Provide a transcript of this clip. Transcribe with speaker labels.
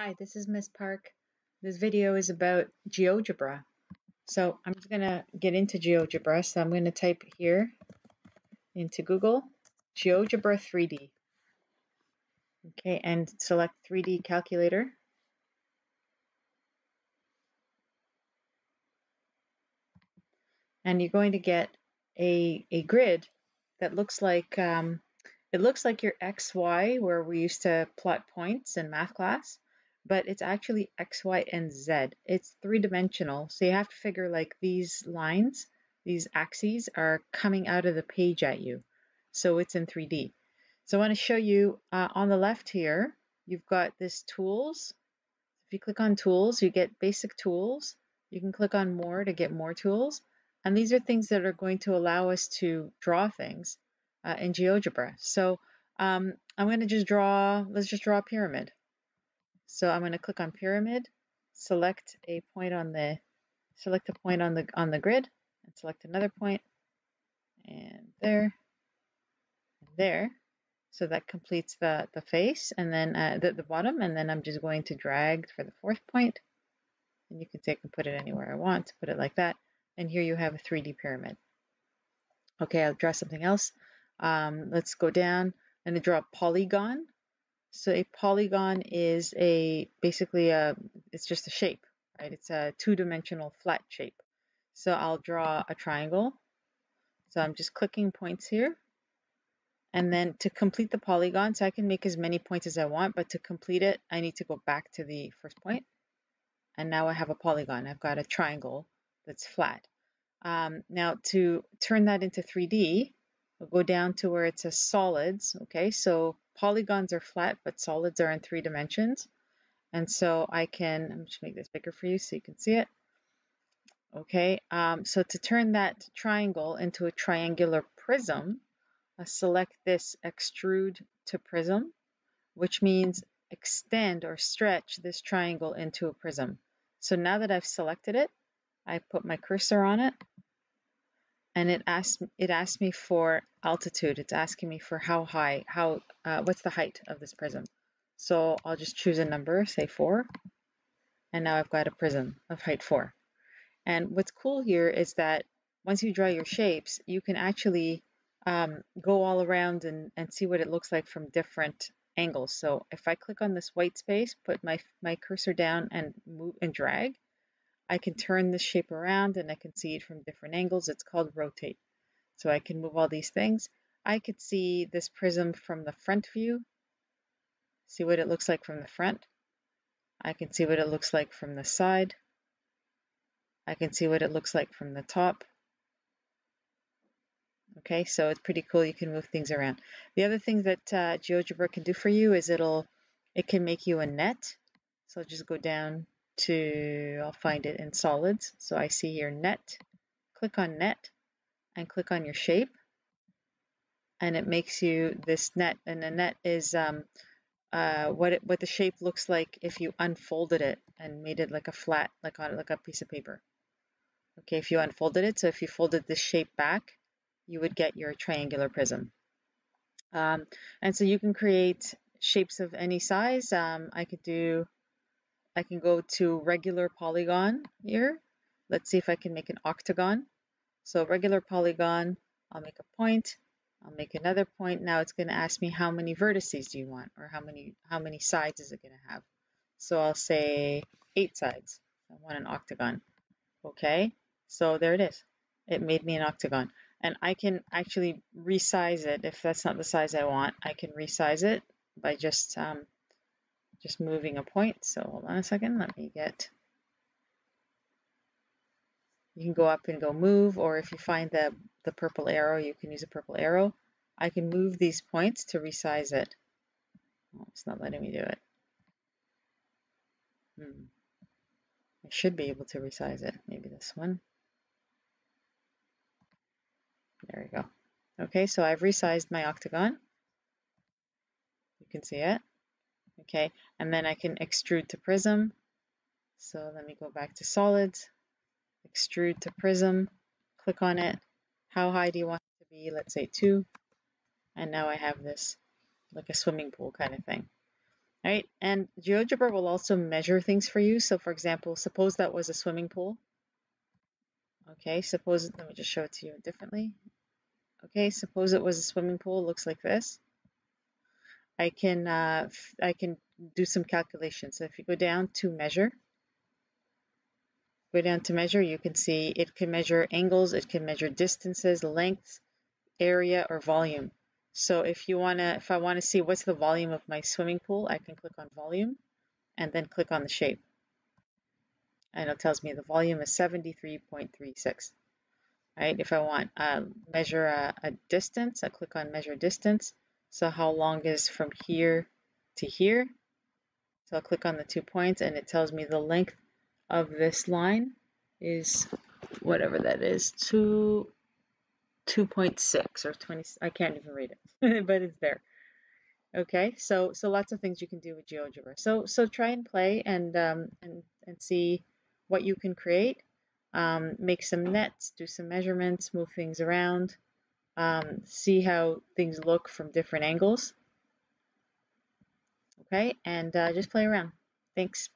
Speaker 1: Hi, this is Miss Park. This video is about Geogebra. So I'm just going to get into Geogebra. So I'm going to type here into Google, Geogebra 3D. Okay, and select 3D calculator. And you're going to get a grid that looks like, it looks like your XY where we used to plot points in math class. But it's actually X, Y, and Z. It's three-dimensional, so you have to figure like these lines, these axes are coming out of the page at you. So it's in 3D. So I want to show you on the left here, you've got this tools. If you click on tools, you get basic tools. You can click on more to get more tools. And these are things that are going to allow us to draw things in GeoGebra. So I'm going to just draw, let's just draw a pyramid. So I'm going to click on pyramid, select a point on the grid, and select another point, and there, and there. So that completes the face, and then the bottom, and then I'm just going to drag for the fourth point, and you can take and put it anywhere I want, put it like that, and here you have a 3D pyramid. Okay, I'll draw something else. Let's go down and draw a polygon. So a polygon is basically it's just a shape, right? It's a two-dimensional flat shape. So I'll draw a triangle. So I'm just clicking points here. And then to complete the polygon, so I can make as many points as I want, but to complete it, I need to go back to the first point. And now I have a polygon. I've got a triangle that's flat. Now to turn that into 3D, we'll go down to where it says solids. Okay, so polygons are flat, but solids are in 3 dimensions. And so I'm just make this bigger for you so you can see it. Okay, so to turn that triangle into a triangular prism, select this extrude to prism, which means extend or stretch this triangle into a prism. So now that I've selected it, I put my cursor on it, and it asked me for altitude. It's asking me for how high, what's the height of this prism. So I'll just choose a number, say 4, and now I've got a prism of height 4. And what's cool here is that once you draw your shapes, you can actually go all around and see what it looks like from different angles. So if I click on this white space, put my cursor down and move and drag, I can turn this shape around and I can see it from different angles. It's called rotate. So I can move all these things. I could see this prism from the front view, see what it looks like from the front. I can see what it looks like from the side. I can see what it looks like from the top. Okay, so it's pretty cool. You can move things around. The other thing that GeoGebra can do for you is it can make you a net. So I'll just go down to, I'll find it in solids. So I see here net, click on net and click on your shape. And it makes you this net, and the net is what the shape looks like if you unfolded it and made it like a flat, like a piece of paper. Okay, if you unfolded it, so if you folded this shape back, you would get your triangular prism. And so you can create shapes of any size. I can go to regular polygon here. Let's see if I can make an octagon. So regular polygon, I'll make a point. I'll make another point. Now it's going to ask me how many vertices do you want, or how many sides is it going to have. So I'll say 8 sides. I want an octagon. Okay, so there it is. It made me an octagon. And I can actually resize it if that's not the size I want. I can resize it by just moving a point. So hold on a second. You can go up and go move, or if you find the purple arrow, you can use a purple arrow. I can move these points to resize it. Oh, it's not letting me do it. I should be able to resize it. Maybe this one. There we go. Okay, so I've resized my octagon. You can see it. Okay, and then I can extrude to prism. So let me go back to solids, extrude to prism, click on it. How high do you want it to be? Let's say 2. And now I have this like a swimming pool kind of thing. All right, and GeoGebra will also measure things for you. So for example, suppose that was a swimming pool. Okay, suppose, let me just show it to you differently. Okay, suppose it was a swimming pool, looks like this. I can do some calculations. So if you go down to measure, you can see it can measure angles, it can measure distances, lengths, area, or volume. So if I want to see what's the volume of my swimming pool, I can click on volume and then click on the shape. And it tells me the volume is 73.36. Right? If I want measure a distance, I click on measure distance. So how long is from here to here? So I'll click on the 2 points and it tells me the length of this line is whatever that is, 2.6 or 20. I can't even read it, but it's there. Okay, so lots of things you can do with GeoGebra. So try and play and see what you can create. Make some nets, do some measurements, move things around, see how things look from different angles. Okay, and just play around. Thanks.